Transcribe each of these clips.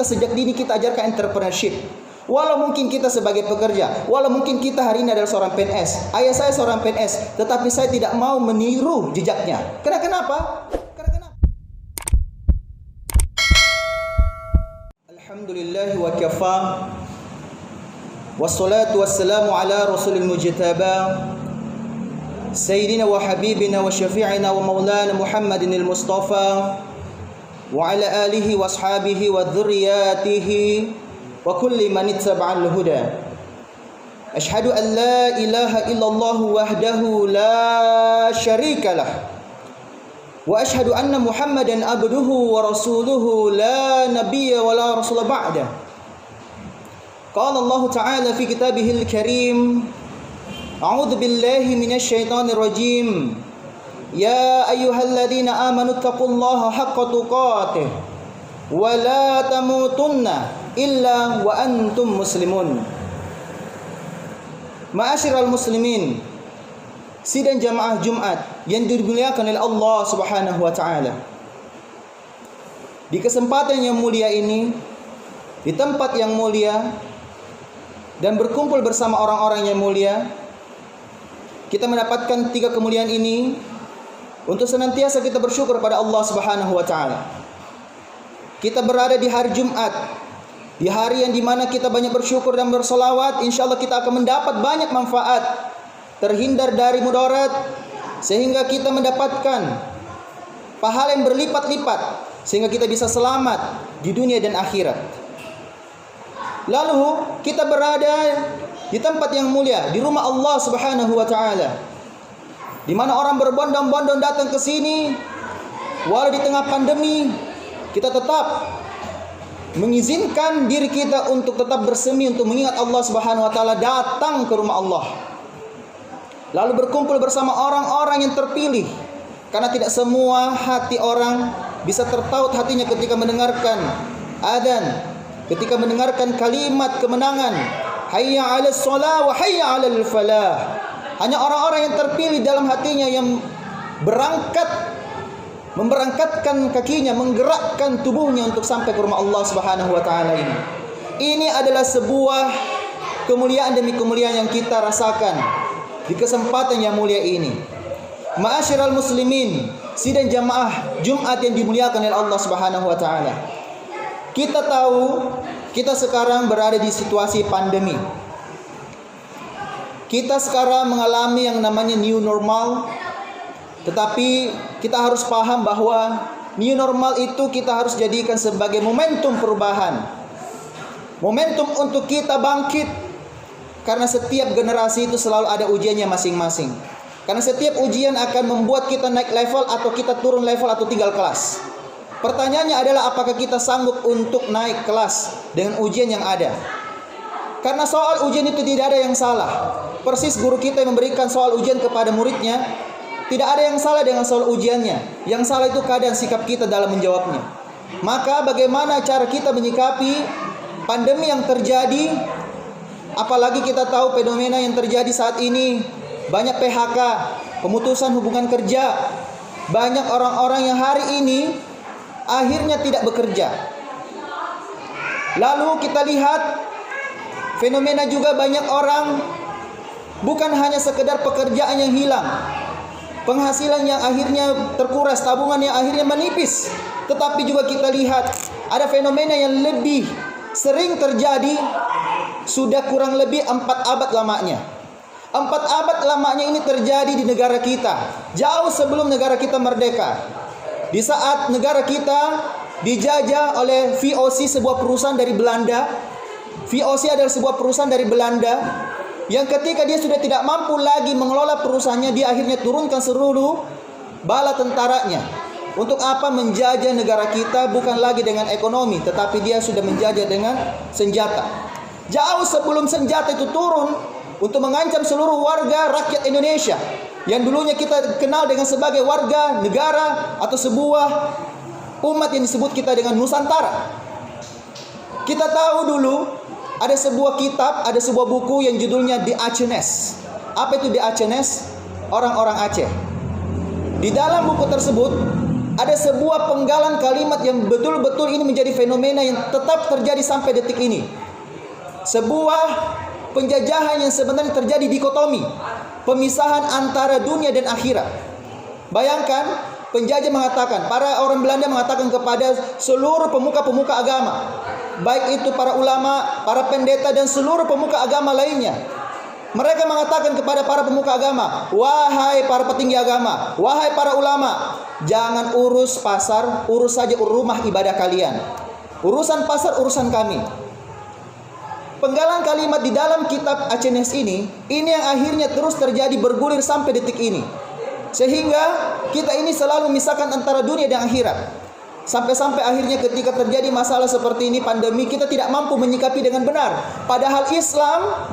Sejak dini kita ajarkan entrepreneurship. Walau mungkin kita sebagai pekerja, walau mungkin kita hari ini adalah seorang PNS, ayah saya seorang PNS, tetapi saya tidak mau meniru jejaknya. Kenapa? Alhamdulillah wa kafa, wassalatu wassalamu ala rasulil mujtaba, sayyidina wa habibina wa syafi'ina wa maulana Muhammadin al-Mustafa, wa ala alihi wa ashabihi wa dhurriyyatihi wa kulli man ittaba'al huda. Asyhadu an la ilaha illallah wahdahu la syarika lah, wa asyhadu anna Muhammadan abduhu wa rasuluhu la nabiyya wa la rasula ba'da. Qala Allah ta'ala fi kitabihil karim, a'udzu billahi minasy syaithanir rajim. Ya ayyuhalladzina amanu taqullaha haqqa tuqatih wa la tamutunna illa wa antum muslimun. Ma'asyiral muslimin, sidang jamaah Jumat yang dimuliakan oleh Allah Subhanahu wa taala. Di kesempatan yang mulia ini, di tempat yang mulia dan berkumpul bersama orang-orang yang mulia, kita mendapatkan 3 kemuliaan ini untuk senantiasa kita bersyukur pada Allah Subhanahu wa taala. Kita berada di hari Jumat, di hari yang dimana kita banyak bersyukur dan bersolawat. Insya Allah kita akan mendapat banyak manfaat, terhindar dari mudarat, sehingga kita mendapatkan pahala yang berlipat-lipat, sehingga kita bisa selamat di dunia dan akhirat. Lalu kita berada di tempat yang mulia, di rumah Allah Subhanahu wa taala, di mana orang berbondong-bondong datang ke sini. Walau di tengah pandemi, kita tetap mengizinkan diri kita untuk tetap bersemi untuk mengingat Allah Subhanahu wa taala, datang ke rumah Allah. Lalu berkumpul bersama orang-orang yang terpilih. Karena tidak semua hati orang bisa tertaut hatinya ketika mendengarkan adzan, ketika mendengarkan kalimat kemenangan, hayya 'alas shalah wa hayya 'alal falah. Hanya orang-orang yang terpilih dalam hatinya yang memberangkatkan kakinya, menggerakkan tubuhnya untuk sampai ke rumah Allah Subhanahu wa taala ini. Ini adalah sebuah kemuliaan demi kemuliaan yang kita rasakan di kesempatan yang mulia ini. Ma'asyiral muslimin, sidang jamaah Jumat yang dimuliakan oleh Allah Subhanahu wa taala. Kita tahu kita sekarang berada di situasi pandemi. Kita sekarang mengalami yang namanya new normal. Tetapi kita harus paham bahwa new normal itu kita harus jadikan sebagai momentum perubahan, momentum untuk kita bangkit. Karena setiap generasi itu selalu ada ujiannya masing-masing. Karena setiap ujian akan membuat kita naik level atau kita turun level atau tinggal kelas. Pertanyaannya adalah apakah kita sanggup untuk naik kelas dengan ujian yang ada. Karena soal ujian itu tidak ada yang salah. Persis guru kita yang memberikan soal ujian kepada muridnya, tidak ada yang salah dengan soal ujiannya. Yang salah itu keadaan sikap kita dalam menjawabnya. Maka bagaimana cara kita menyikapi pandemi yang terjadi? Apalagi kita tahu fenomena yang terjadi saat ini, banyak PHK, pemutusan hubungan kerja. Banyak orang-orang yang hari ini akhirnya tidak bekerja. Lalu kita lihat fenomena juga banyak orang bukan hanya sekedar pekerjaan yang hilang, penghasilan yang akhirnya terkuras, tabungan yang akhirnya menipis. Tetapi juga kita lihat ada fenomena yang lebih sering terjadi, sudah kurang lebih 4 abad lamanya. 4 abad lamanya ini terjadi di negara kita, jauh sebelum negara kita merdeka. Di saat negara kita dijajah oleh VOC, sebuah perusahaan dari Belanda. VOC adalah sebuah perusahaan dari Belanda yang ketika dia sudah tidak mampu lagi mengelola perusahaannya, dia akhirnya turunkan seluruh bala tentaranya. Untuk apa? Menjajah negara kita, bukan lagi dengan ekonomi, tetapi dia sudah menjajah dengan senjata. Jauh sebelum senjata itu turun untuk mengancam seluruh warga rakyat Indonesia, yang dulunya kita kenal dengan sebagai warga negara atau sebuah umat yang disebut kita dengan Nusantara. Kita tahu dulu ada sebuah kitab, ada sebuah buku yang judulnya The Acehnese. Apa itu The Acehnese? Orang-orang Aceh. Di dalam buku tersebut ada sebuah penggalan kalimat yang betul-betul ini menjadi fenomena yang tetap terjadi sampai detik ini. Sebuah penjajahan yang sebenarnya terjadi dikotomi, pemisahan antara dunia dan akhirat. Bayangkan, penjajah mengatakan, para orang Belanda mengatakan kepada seluruh pemuka-pemuka agama, baik itu para ulama, para pendeta dan seluruh pemuka agama lainnya. Mereka mengatakan kepada para pemuka agama, wahai para petinggi agama, wahai para ulama, jangan urus pasar, urus saja rumah ibadah kalian. Urusan pasar urusan kami. Penggalan kalimat di dalam kitab Acenes ini yang akhirnya terus terjadi bergulir sampai detik ini. Sehingga kita ini selalu memisahkan antara dunia dan akhirat. Sampai-sampai akhirnya ketika terjadi masalah seperti ini, pandemi, kita tidak mampu menyikapi dengan benar. Padahal Islam,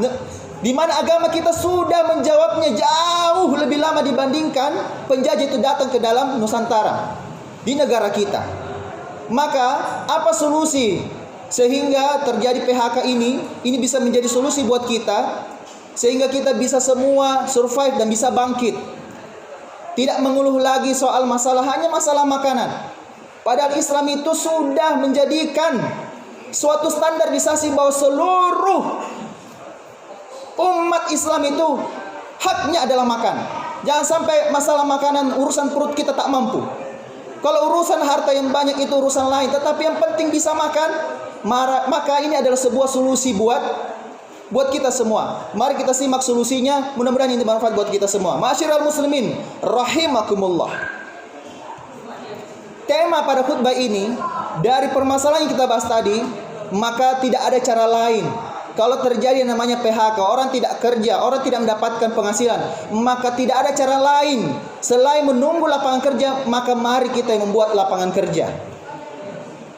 di mana agama kita sudah menjawabnya jauh lebih lama dibandingkan penjajah itu datang ke dalam Nusantara, di negara kita. Maka apa solusi sehingga terjadi PHK ini bisa menjadi solusi buat kita, sehingga kita bisa semua survive dan bisa bangkit. Tidak mengeluh lagi soal hanya masalah makanan. Padahal Islam itu sudah menjadikan suatu standarisasi bahwa seluruh umat Islam itu haknya adalah makan. Jangan sampai masalah makanan, urusan perut kita tak mampu. Kalau urusan harta yang banyak itu urusan lain, tetapi yang penting bisa makan. Maka ini adalah sebuah solusi buat kita semua. Mari kita simak solusinya. Mudah-mudahan ini bermanfaat buat kita semua. Ma'asyiral muslimin rahimakumullah. Tema pada khutbah ini, dari permasalahan yang kita bahas tadi, maka tidak ada cara lain. Kalau terjadi namanya PHK, orang tidak kerja, orang tidak mendapatkan penghasilan, maka tidak ada cara lain selain menunggu lapangan kerja. Maka mari kita yang membuat lapangan kerja.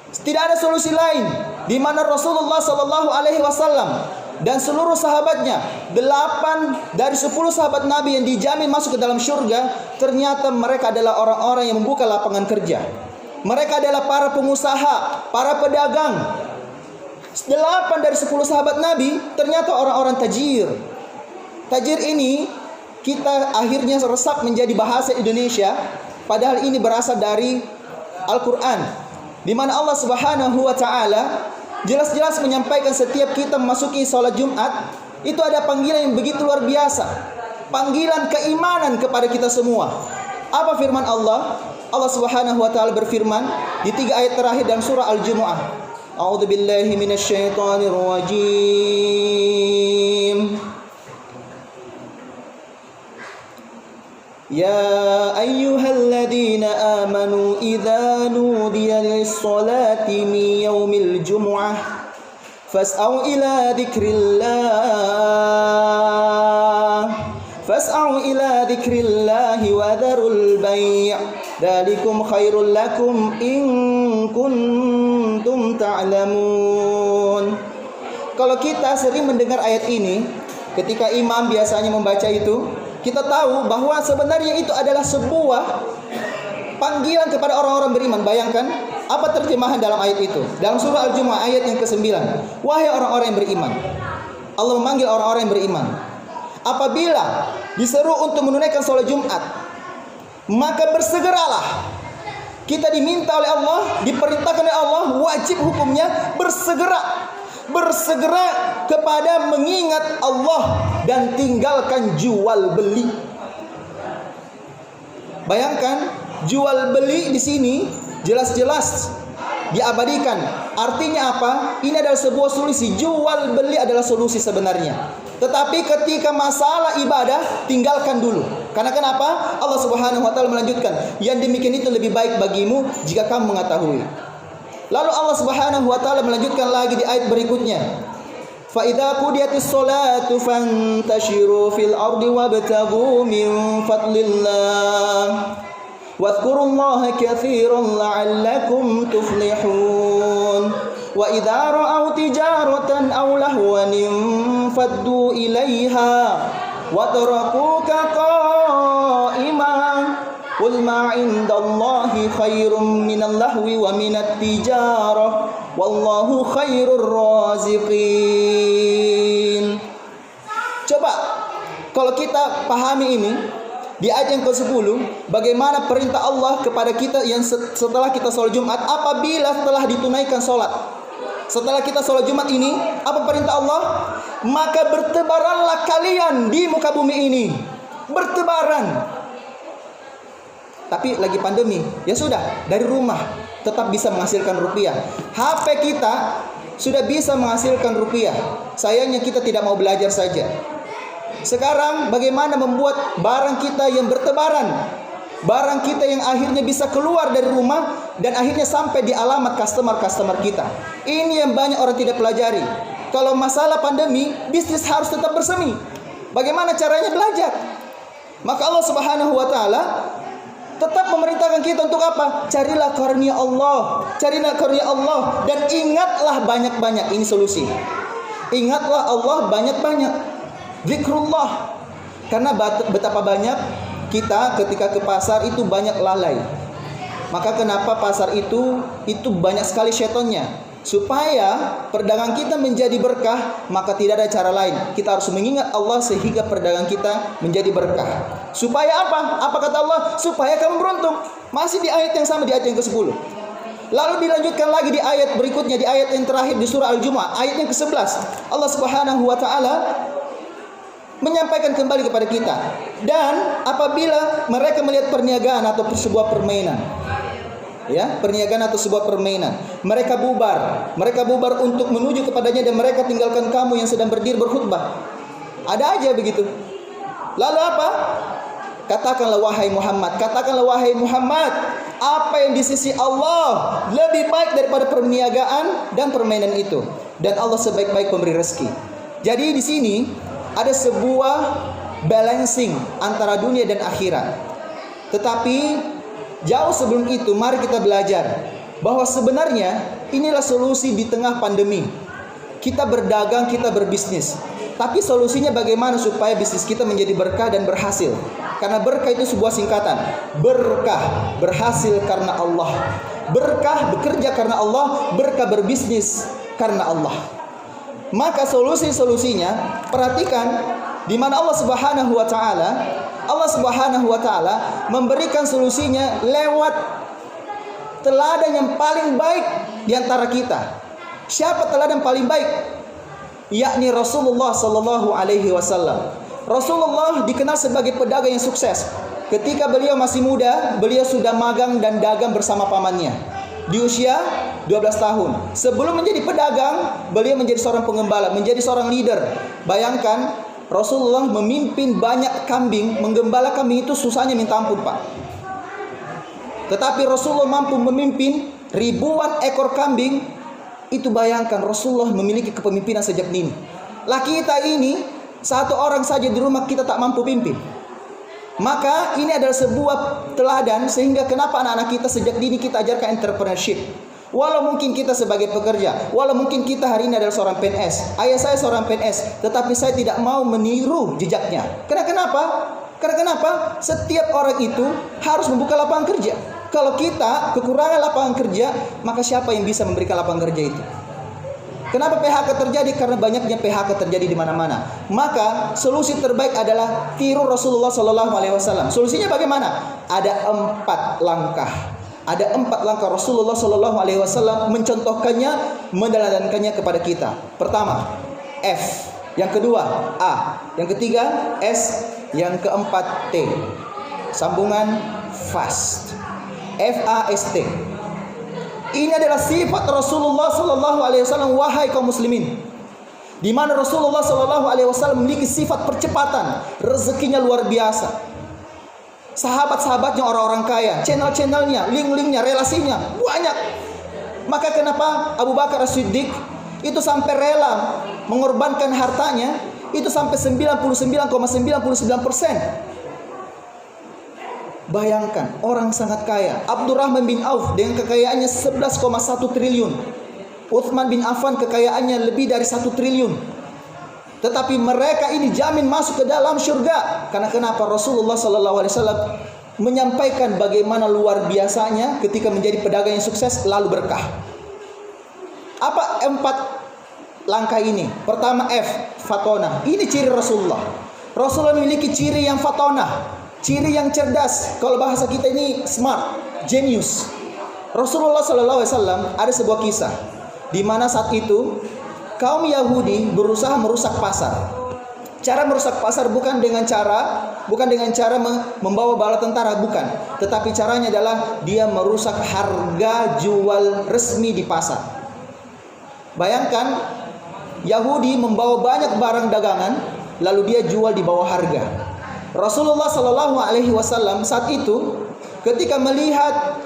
Tidak ada solusi lain, di mana Rasulullah Sallallahu Alaihi Wasallam dan seluruh sahabatnya, 8 dari 10 sahabat Nabi yang dijamin masuk ke dalam surga, ternyata mereka adalah orang-orang yang membuka lapangan kerja. Mereka adalah para pengusaha, para pedagang. 8 dari 10 sahabat Nabi ternyata orang-orang tajir. Tajir ini kita akhirnya resap menjadi bahasa Indonesia, padahal ini berasal dari Al-Quran, di mana Allah Subhanahu wa taala jelas-jelas menyampaikan setiap kita memasuki salat Jumat itu ada panggilan yang begitu luar biasa. Panggilan keimanan kepada kita semua. Apa firman Allah? Allah Subhanahu wa taala berfirman di 3 ayat terakhir dalam surah Al-Jumu'ah. A'udzu billahi minasyaitonir rajim. يا أيها الذين آمنوا إذا نودي للصلاة من يوم الجمعة فاسعوا إلى ذكر الله وذروا البيع ذلكم خير لكم إن كنتم تعلمون. Kalau kita sering mendengar ayat ini, ketika imam biasanya membaca itu, kita tahu bahwa sebenarnya itu adalah sebuah panggilan kepada orang-orang beriman. Bayangkan apa terjemahan dalam ayat itu. Dalam surah Al-Jumu'ah ayat yang ke-9. Wahai orang-orang yang beriman. Allah memanggil orang-orang yang beriman. Apabila diseru untuk menunaikan sholat Jumat, maka bersegeralah. Kita diminta oleh Allah, diperintahkan oleh Allah, wajib hukumnya bersegera kepada mengingat Allah dan tinggalkan jual beli. Bayangkan, jual beli di sini jelas-jelas diabadikan. Artinya apa? Ini adalah sebuah solusi. Jual beli adalah solusi sebenarnya. Tetapi ketika masalah ibadah, tinggalkan dulu. Karena kenapa? Allah Subhanahu wa taala melanjutkan, yang demikian itu lebih baik bagimu jika kamu mengetahui. Lalu Allah Subhanahu wa taala melanjutkan lagi di ayat berikutnya. Fa idza qudiyatis sholatu fantashiru fil ardi wabtaghu min fadlillah wadhkurullaha katsiran la'allakum tuflihun. Wa idza ra'aw tijaratan aw lahwan faddu ilaiha wa tarakuka qa'iman. Qul ma 'indallahi khairum minal lahwi wa minat tijarah wallahu khairur raziqin. Coba kalau kita pahami ini, di ayat yang ke-10, bagaimana perintah Allah kepada kita yang setelah kita sholat Jumat, apabila telah ditunaikan sholat. Setelah kita sholat Jumat ini, apa perintah Allah? Maka bertebaranlah kalian di muka bumi ini. Bertebaran. Tapi lagi pandemi, ya sudah, dari rumah tetap bisa menghasilkan rupiah. HP kita sudah bisa menghasilkan rupiah. Sayangnya kita tidak mau belajar saja. Sekarang bagaimana membuat barang kita yang bertebaran, barang kita yang akhirnya bisa keluar dari rumah dan akhirnya sampai di alamat customer kita. Ini yang banyak orang tidak pelajari. Kalau masalah pandemi, bisnis harus tetap bersemi. Bagaimana caranya belajar? Maka Allah Subhanahu wa taala tetap memerintahkan kita untuk apa? Carilah karunia Allah, carilah karunia Allah, dan ingatlah banyak-banyak. Ini solusi. Ingatlah Allah banyak-banyak. Zikrullah. Karena betapa banyak kita ketika ke pasar itu banyak lalai. Maka kenapa pasar itu banyak sekali syaitonnya? Supaya perdagangan kita menjadi berkah, maka tidak ada cara lain. Kita harus mengingat Allah sehingga perdagangan kita menjadi berkah. Supaya apa? Apa kata Allah? Supaya kamu beruntung. Masih di ayat yang sama, di ayat yang ke-10. Lalu dilanjutkan lagi di ayat berikutnya, di ayat yang terakhir di surah Al-Jumu'ah, ayat yang ke-11. Allah Subhanahu wa taala menyampaikan kembali kepada kita. Dan apabila mereka melihat perniagaan atau sebuah permainan, ya, perniagaan atau sebuah permainan, mereka bubar untuk menuju kepadanya dan mereka tinggalkan kamu yang sedang berdiri berkhutbah. Ada aja begitu. Lalu apa? Katakanlah wahai Muhammad, apa yang di sisi Allah lebih baik daripada perniagaan dan permainan itu, dan Allah sebaik-baik pemberi rezeki. Jadi di sini ada sebuah balancing antara dunia dan akhirat. Tetapi jauh sebelum itu, mari kita belajar bahwa sebenarnya inilah solusi di tengah pandemi. Kita berdagang, kita berbisnis. Tapi solusinya bagaimana supaya bisnis kita menjadi berkah dan berhasil? Karena berkah itu sebuah singkatan. Berkah, berhasil karena Allah. Berkah, bekerja karena Allah. Berkah, berbisnis karena Allah. Maka solusinya, perhatikan di mana Allah Subhanahu wa taala memberikan solusinya lewat teladan yang paling baik di antara kita. Siapa teladan paling baik? Yakni Rasulullah sallallahu alaihi wasallam. Rasulullah dikenal sebagai pedagang yang sukses. Ketika beliau masih muda, beliau sudah magang dan dagang bersama pamannya. Di usia 12 tahun. Sebelum menjadi pedagang, beliau menjadi seorang pengembala, menjadi seorang leader. Bayangkan, Rasulullah memimpin banyak kambing, menggembala kambing itu susahnya minta ampun, Pak. Tetapi Rasulullah mampu memimpin ribuan ekor kambing. Itu bayangkan, Rasulullah memiliki kepemimpinan sejak dini. Lah kita ini, satu orang saja di rumah kita tak mampu pimpin. Maka ini adalah sebuah teladan sehingga kenapa anak-anak kita sejak dini kita ajarkan entrepreneurship. Walau mungkin kita sebagai pekerja, walau mungkin kita hari ini adalah seorang PNS, ayah saya seorang PNS, tetapi saya tidak mau meniru jejaknya. Kenapa? Setiap orang itu harus membuka lapangan kerja. Kalau kita kekurangan lapangan kerja, maka siapa yang bisa memberikan lapangan kerja itu? Kenapa PHK terjadi? Karena banyaknya PHK terjadi di mana-mana. Maka solusi terbaik adalah tiru Rasulullah SAW. Solusinya bagaimana? Ada 4 langkah. Ada 4 langkah Rasulullah SAW mencontohkannya, meneladankannya kepada kita. Pertama, F. Yang kedua, A. Yang ketiga, S. Yang keempat, T. Sambungan fast. FAST. Ini adalah sifat Rasulullah SAW, wahai kaum muslimin. Di mana Rasulullah SAW memiliki sifat percepatan, rezekinya luar biasa. Sahabat-sahabatnya orang-orang kaya, channel-channelnya, link-linknya, relasinya banyak. Maka kenapa Abu Bakar As-Siddiq itu sampai rela mengorbankan hartanya itu sampai 99,99%. Bayangkan, orang sangat kaya. Abdurrahman bin Auf dengan kekayaannya 11,1 triliun. Utsman bin Affan kekayaannya lebih dari 1 triliun. Tetapi mereka ini jamin masuk ke dalam surga. Karena kenapa? Rasulullah SAW menyampaikan bagaimana luar biasanya ketika menjadi pedagang yang sukses lalu berkah. Apa 4 langkah ini? Pertama, F, fatona. Ini ciri Rasulullah. Rasulullah memiliki ciri yang fatona. ciri yang cerdas. Kalau bahasa kita ini smart, genius. Rasulullah SAW ada sebuah kisah di mana saat itu kaum Yahudi berusaha merusak pasar. Cara merusak pasar bukan dengan cara membawa bala tentara, bukan. Tetapi caranya adalah dia merusak harga jual resmi di pasar. Bayangkan Yahudi membawa banyak barang dagangan lalu dia jual di bawah harga. Rasulullah SAW saat itu ketika melihat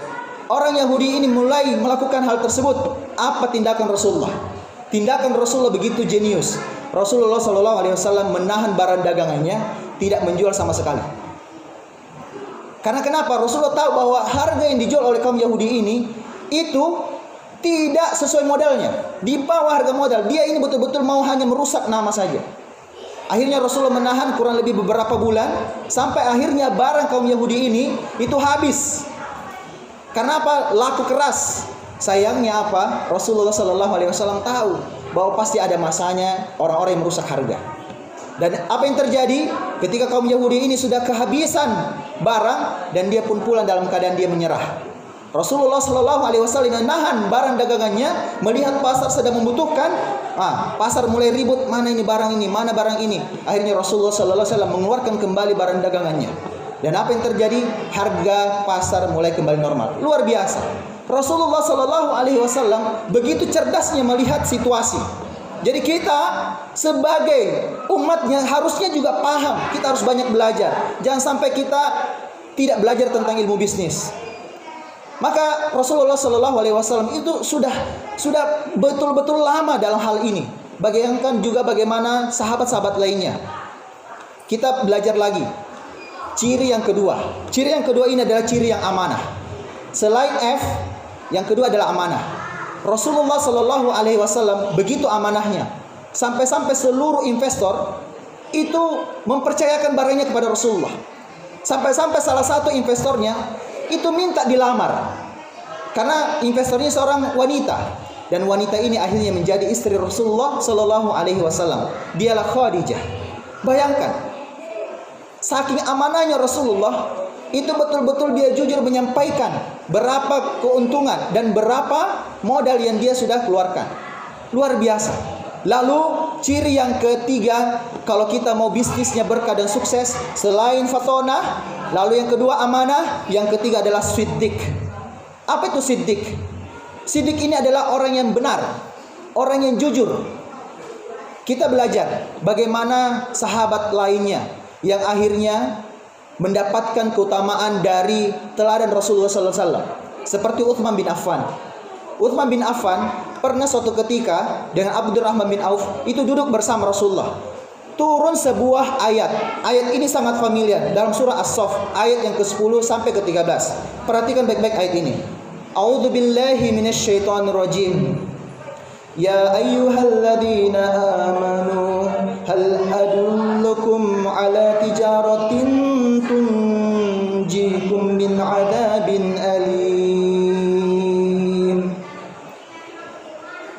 orang Yahudi ini mulai melakukan hal tersebut, apa tindakan Rasulullah? Tindakan Rasulullah begitu jenius. Rasulullah SAW menahan barang dagangannya, tidak menjual sama sekali. Karena kenapa? Rasulullah tahu bahwa harga yang dijual oleh kaum Yahudi ini itu tidak sesuai modalnya, di bawah harga modal. Dia ini betul-betul mau hanya merusak nama saja. Akhirnya Rasulullah menahan kurang lebih beberapa bulan, sampai akhirnya barang kaum Yahudi ini itu habis. Karena apa? Laku keras. Sayangnya apa? Rasulullah SAW tahu bahwa pasti ada masanya orang-orang yang merusak harga. Dan apa yang terjadi ketika kaum Yahudi ini sudah kehabisan barang dan dia pun pulang dalam keadaan dia menyerah. Rasulullah SAW menahan barang dagangannya, melihat pasar sedang membutuhkan. Pasar mulai ribut, mana ini barang ini, mana barang ini. Akhirnya Rasulullah SAW mengeluarkan kembali barang dagangannya. Dan apa yang terjadi? Harga pasar mulai kembali normal. Luar biasa. Rasulullah SAW begitu cerdasnya melihat situasi. Jadi kita sebagai umatnya harusnya juga paham. Kita harus banyak belajar. Jangan sampai kita tidak belajar tentang ilmu bisnis. Maka Rasulullah SAW itu sudah betul-betul lama dalam hal ini. Bayangkan juga bagaimana sahabat-sahabat lainnya. Kita belajar lagi. Ciri yang kedua. Ciri yang kedua ini adalah ciri yang amanah. Selain F, yang kedua adalah amanah. Rasulullah SAW begitu amanahnya, sampai-sampai seluruh investor itu mempercayakan barangnya kepada Rasulullah. Sampai-sampai salah satu investornya itu minta dilamar, karena investornya seorang wanita, dan wanita ini akhirnya menjadi istri Rasulullah SAW. Dialah Khadijah. Bayangkan, saking amanahnya Rasulullah, itu betul-betul dia jujur menyampaikan berapa keuntungan dan berapa modal yang dia sudah keluarkan. Luar biasa. Lalu ciri yang ketiga, kalau kita mau bisnisnya berkah dan sukses, selain fatonah, lalu yang kedua amanah, yang ketiga adalah siddiq. Apa itu siddiq? Siddiq ini adalah orang yang benar, orang yang jujur. Kita belajar bagaimana sahabat lainnya yang akhirnya mendapatkan keutamaan dari teladan Rasulullah SAW. Seperti Uthman bin Affan. Uthman bin Affan pernah suatu ketika dengan Abdurrahman bin Auf itu duduk bersama Rasulullah. Turun sebuah ayat. Ayat ini sangat familiar dalam surah As-Saff, ayat yang ke-10 sampai ke-13. Perhatikan baik-baik ayat ini. A'udzu billahi minasyaitonir rajim. Ya ayyuhalladzina amanu hal adullukum ala tijaratin tunjikum min adabin alim.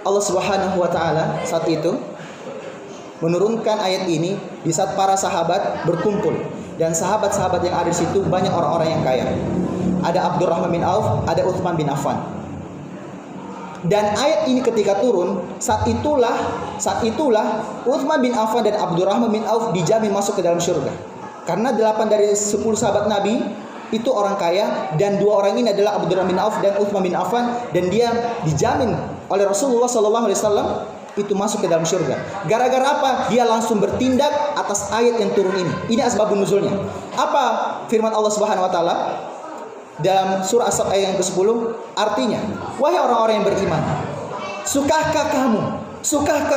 Allah Subhanahu wa taala saat itu menurunkan ayat ini di saat para sahabat berkumpul, dan sahabat-sahabat yang ada di situ banyak orang-orang yang kaya. Ada Abdurrahman bin Auf, ada Uthman bin Affan. Dan ayat ini ketika turun, saat itulah Uthman bin Affan dan Abdurrahman bin Auf dijamin masuk ke dalam surga. Karena 8 dari 10 sahabat Nabi itu orang kaya, dan 2 orang ini adalah Abdurrahman bin Auf dan Uthman bin Affan, dan dia dijamin oleh Rasulullah SAW itu masuk ke dalam surga. Gara-gara apa? Dia langsung bertindak atas ayat yang turun ini. Ini asbabun nuzulnya. Apa firman Allah Subhanahu wa taala? Dalam surah As-Saff ayat yang ke-10, artinya, wahai orang-orang yang beriman, sukahkah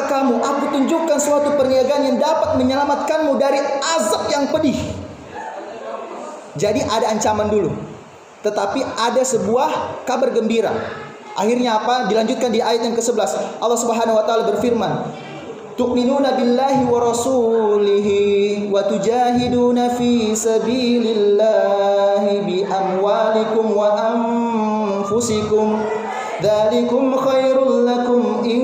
kamu aku tunjukkan suatu perniagaan yang dapat menyelamatkanmu dari azab yang pedih. Jadi ada ancaman dulu, tetapi ada sebuah kabar gembira. Akhirnya apa? Dilanjutkan di ayat yang ke-11. Allah Subhanahu wa taala berfirman, tu'minuna billahi wa rasulihi wa tujahiduna fi sabilillahi bi amwalikum wa anfusikum dzalikum khairul lakum in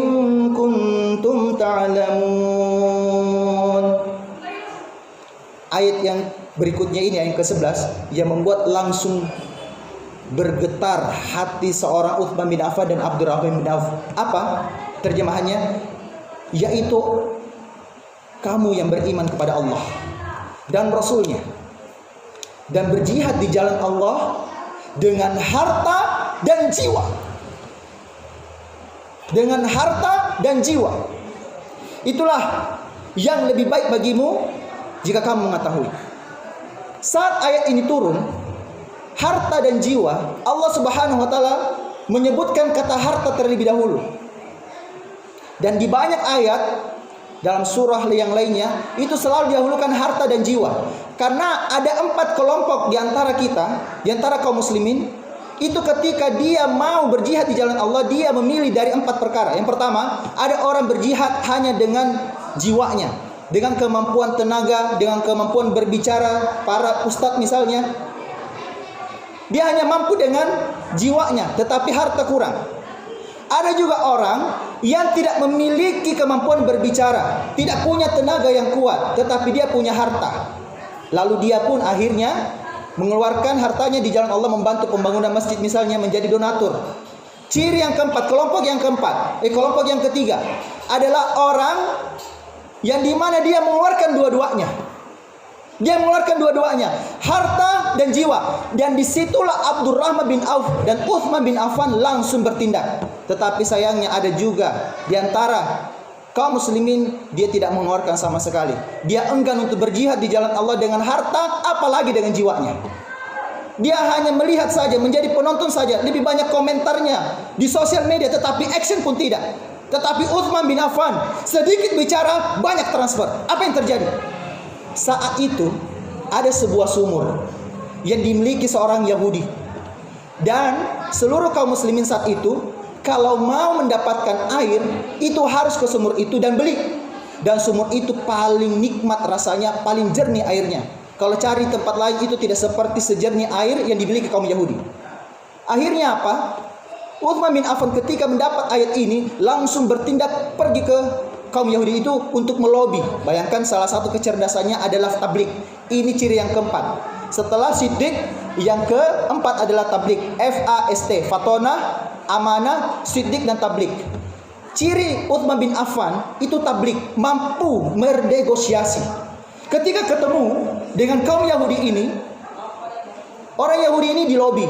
kuntum ta'lamun. Ayat yang berikutnya ini yang ke-11 yang membuat langsung bergetar hati seorang Utsman bin Affan dan Abdurrahman bin Auf. Apa terjemahannya? Yaitu kamu yang beriman kepada Allah dan Rasulnya dan berjihad di jalan Allah dengan harta dan jiwa. Dengan harta dan jiwa. Itulah yang lebih baik bagimu jika kamu mengetahui. Saat ayat ini turun, harta dan jiwa, Allah Subhanahu wa taala menyebutkan kata harta terlebih dahulu. Dan di banyak ayat dalam surah yang lainnya itu selalu didahulukan harta dan jiwa. Karena ada 4 kelompok di antara kita, di antara kaum muslimin, itu ketika dia mau berjihad di jalan Allah, dia memilih dari 4 perkara. Yang pertama, ada orang berjihad hanya dengan jiwanya, dengan kemampuan tenaga, dengan kemampuan berbicara. Para ustadz misalnya, dia hanya mampu dengan jiwanya, tetapi harta kurang. Ada juga orang yang tidak memiliki kemampuan berbicara, tidak punya tenaga yang kuat, tetapi dia punya harta. Lalu dia pun akhirnya mengeluarkan hartanya di jalan Allah, membantu pembangunan masjid misalnya, menjadi donatur. Ciri yang keempat, kelompok yang ketiga adalah orang yang dimana dia mengeluarkan dua-duanya. Dia mengeluarkan dua-duanya, harta dan jiwa. Dan disitulah Abdurrahman bin Auf dan Utsman bin Affan langsung bertindak. Tetapi sayangnya ada juga di antara kaum muslimin, dia tidak mengeluarkan sama sekali. Dia enggan untuk berjihad di jalan Allah dengan harta, apalagi dengan jiwanya. Dia hanya melihat saja, menjadi penonton saja. Lebih banyak komentarnya di sosial media, tetapi action pun tidak. Tetapi Utsman bin Affan sedikit bicara, banyak transfer. Apa yang terjadi? Saat itu ada sebuah sumur yang dimiliki seorang Yahudi. Dan seluruh kaum muslimin saat itu, kalau mau mendapatkan air, itu harus ke sumur itu dan beli. Dan sumur itu paling nikmat rasanya, paling jernih airnya. Kalau cari tempat lain itu tidak seperti sejernih air yang dimiliki kaum Yahudi. Akhirnya apa? Utsman bin Affan ketika mendapat ayat ini langsung bertindak pergi ke kaum Yahudi itu untuk melobi. Bayangkan, salah satu kecerdasannya adalah tablik. Ini ciri yang keempat. Setelah siddiq, yang keempat adalah tablik. FAST, fatonah, amanah, siddiq dan tablik. Ciri Utsman bin Affan itu tablik, mampu bernegosiasi. Ketika ketemu dengan kaum Yahudi ini, orang Yahudi ini di lobi,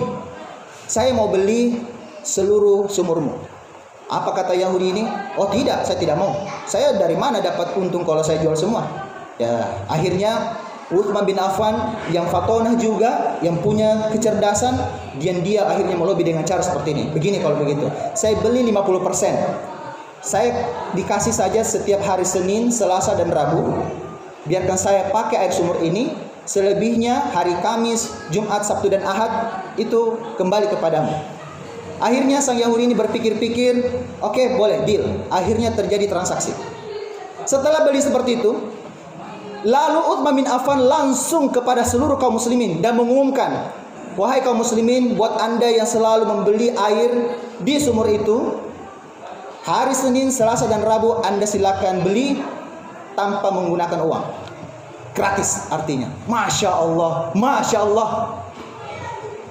saya mau beli seluruh sumurmu. Apa kata Yahudi ini? Oh tidak, saya tidak mau. Saya dari mana dapat untung kalau saya jual semua? Ya, akhirnya Utsman bin Affan yang fatonah juga, yang punya kecerdasan, dia akhirnya melobi dengan cara seperti ini. Begini kalau begitu, saya beli 50%. Saya dikasih saja setiap hari Senin, Selasa dan Rabu. Biarkan saya pakai air sumur ini. Selebihnya hari Kamis, Jumat, Sabtu dan Ahad itu kembali kepadamu. Akhirnya sang Yahudi ini berpikir-pikir, oke, boleh, deal. Akhirnya terjadi transaksi. Setelah beli seperti itu, lalu Utsman bin Affan langsung kepada seluruh kaum muslimin dan mengumumkan, wahai kaum muslimin, buat anda yang selalu membeli air di sumur itu, hari Senin, Selasa dan Rabu anda silakan beli tanpa menggunakan uang. Gratis artinya. Masya Allah, Masya Allah.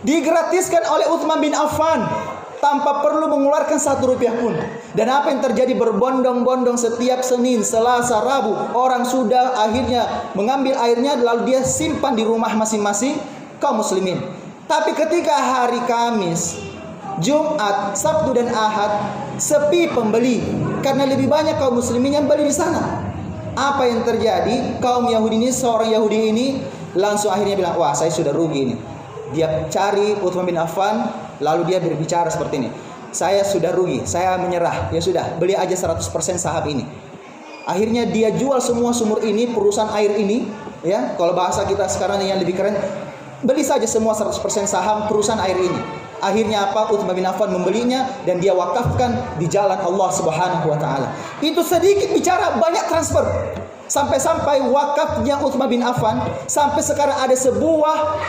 Digratiskan oleh Utsman bin Affan tanpa perlu mengeluarkan 1 rupiah pun. Dan apa yang terjadi? Berbondong-bondong setiap Senin, Selasa, Rabu, orang sudah akhirnya mengambil airnya, lalu dia simpan di rumah masing-masing kaum muslimin. Tapi ketika hari Kamis, Jumat, Sabtu dan Ahad sepi pembeli, karena lebih banyak kaum muslimin yang beli di sana. Apa yang terjadi? Kaum Yahudi ini, seorang Yahudi ini langsung akhirnya bilang, wah, saya sudah rugi ini. Dia cari Utsman bin Affan, lalu dia berbicara seperti ini, saya sudah rugi, saya menyerah. Ya sudah, beli aja 100% saham ini. Akhirnya dia jual semua sumur ini, perusahaan air ini, ya, kalau bahasa kita sekarang yang lebih keren, beli saja semua 100% saham perusahaan air ini. Akhirnya apa? Utsman bin Affan membelinya dan dia wakafkan di jalan Allah Subhanahu wa taala. Itu sedikit bicara, banyak transfer. Sampai-sampai wakafnya Utsman bin Affan, sampai sekarang ada sebuah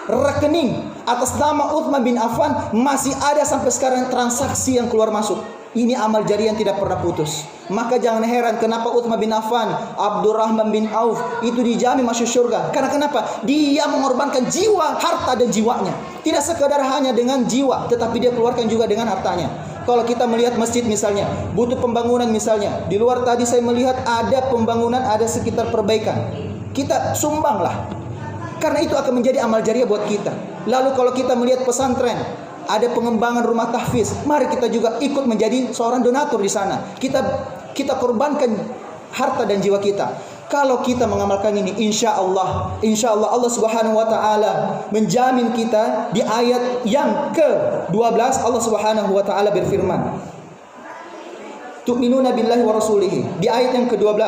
rekening atas nama Utsman bin Affan, masih ada sampai sekarang transaksi yang keluar masuk. Ini amal jariah yang tidak pernah putus. Maka jangan heran kenapa Utsman bin Affan, Abdurrahman bin Auf itu dijamin masuk surga. Karena kenapa? Dia mengorbankan jiwa, harta dan jiwanya. Tidak sekadar hanya dengan jiwa, tetapi dia keluarkan juga dengan hartanya. Kalau kita melihat masjid misalnya, butuh pembangunan misalnya. Di luar tadi saya melihat ada pembangunan, ada sekitar perbaikan. Kita sumbanglah. Karena itu akan menjadi amal jariah buat kita. Lalu kalau kita melihat pesantren, ada pengembangan rumah tahfiz, mari kita juga ikut menjadi seorang donatur di sana. Kita korbankan harta dan jiwa kita. Kalau kita mengamalkan ini, insya Allah Allah Subhanahu wa taala menjamin kita. Di ayat yang ke-12 Allah Subhanahu wa taala berfirman, tu'minuna billahi wa rasulihi. Di ayat yang ke-12,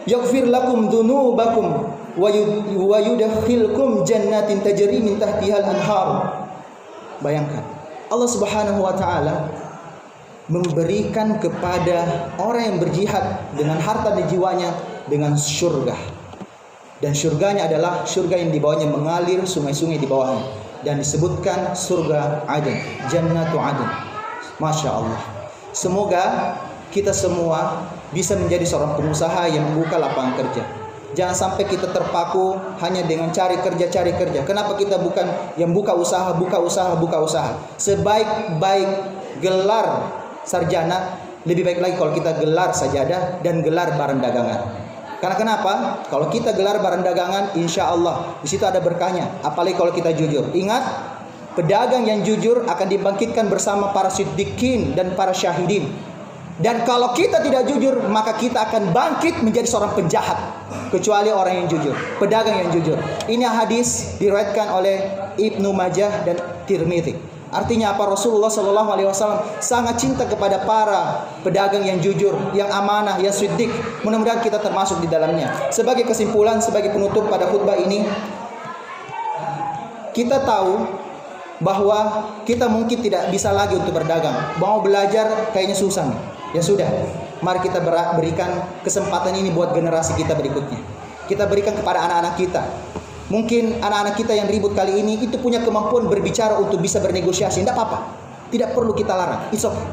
yaghfir lakum dzunubakum wa yudkhilkum jannatin tajri min tahtihal anhar. Bayangkan, Allah Subhanahu wa taala memberikan kepada orang yang berjihad dengan harta dan jiwanya dengan surga. Dan surganya adalah surga yang di bawahnya mengalir sungai-sungai di bawahnya, dan disebutkan surga Aden, Jannatu Aden. Masya Allah. Semoga kita semua bisa menjadi seorang pengusaha yang membuka lapangan kerja. Jangan sampai kita terpaku hanya dengan cari kerja. Kenapa kita bukan yang buka usaha? Sebaik-baik gelar sarjana, lebih baik lagi kalau kita gelar sajadah dan gelar barang dagangan. Karena kenapa? Kalau kita gelar barang dagangan, insya Allah di situ ada berkahnya. Apalagi kalau kita jujur. Ingat, pedagang yang jujur akan dibangkitkan bersama para siddiqin dan para syahidin. Dan kalau kita tidak jujur, maka kita akan bangkit menjadi seorang penjahat. Kecuali orang yang jujur, pedagang yang jujur. Ini hadis diriwayatkan oleh Ibnu Majah dan Tirmidzi. Artinya apa? Rasulullah SAW sangat cinta kepada para pedagang yang jujur, yang amanah, yang siddiq. Mudah-mudahan kita termasuk di dalamnya. Sebagai kesimpulan, sebagai penutup pada khutbah ini, kita tahu bahwa kita mungkin tidak bisa lagi untuk berdagang. Mau belajar kayaknya susah nih. Ya sudah, mari kita berikan kesempatan ini buat generasi kita berikutnya. Kita berikan kepada anak-anak kita. Mungkin anak-anak kita yang ribut kali ini itu punya kemampuan berbicara untuk bisa bernegosiasi. Tidak apa-apa, tidak perlu kita larang. It's okay.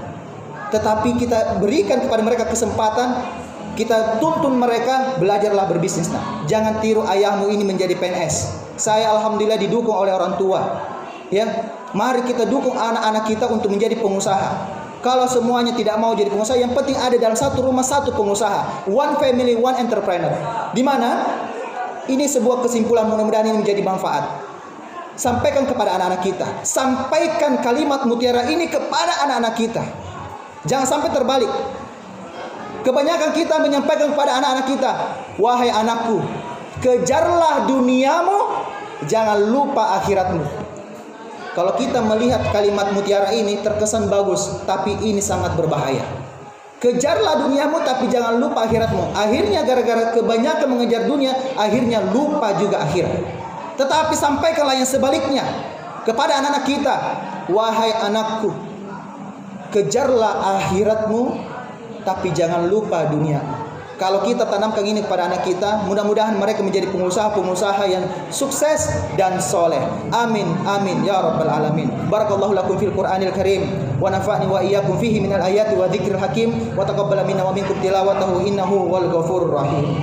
Tetapi kita berikan kepada mereka kesempatan. Kita tuntun mereka, belajarlah berbisnis. Nah, jangan tiru ayahmu ini menjadi PNS. Saya alhamdulillah didukung oleh orang tua. Ya, mari kita dukung anak-anak kita untuk menjadi pengusaha. Kalau semuanya tidak mau jadi pengusaha, yang penting ada dalam satu rumah satu pengusaha. One family, one entrepreneur. Di mana? Ini sebuah kesimpulan, mudah-mudahan ini menjadi manfaat. Sampaikan kepada anak-anak kita. Sampaikan kalimat mutiara ini kepada anak-anak kita. Jangan sampai terbalik. Kebanyakan kita menyampaikan kepada anak-anak kita, wahai anakku, kejarlah duniamu, jangan lupa akhiratmu. Kalau kita melihat kalimat mutiara ini terkesan bagus, tapi ini sangat berbahaya. Kejarlah duniamu, tapi jangan lupa akhiratmu. Akhirnya gara-gara kebanyakan mengejar dunia, akhirnya lupa juga akhirat. Tetapi sampaikanlah yang sebaliknya kepada anak-anak kita. Wahai anakku, kejarlah akhiratmu, tapi jangan lupa dunia. Kalau kita tanamkan ini kepada anak kita, mudah-mudahan mereka menjadi pengusaha-pengusaha yang sukses dan soleh. Amin, amin, ya rabbal alamin. Barakallahu lakum fil Qur'anil karim, wa nafa'ni wa iyyakum fihi minal ayati wa dzikril hakim, wa taqabbala minna wa minkum tilawatahu innahu wal ghafurur rahim.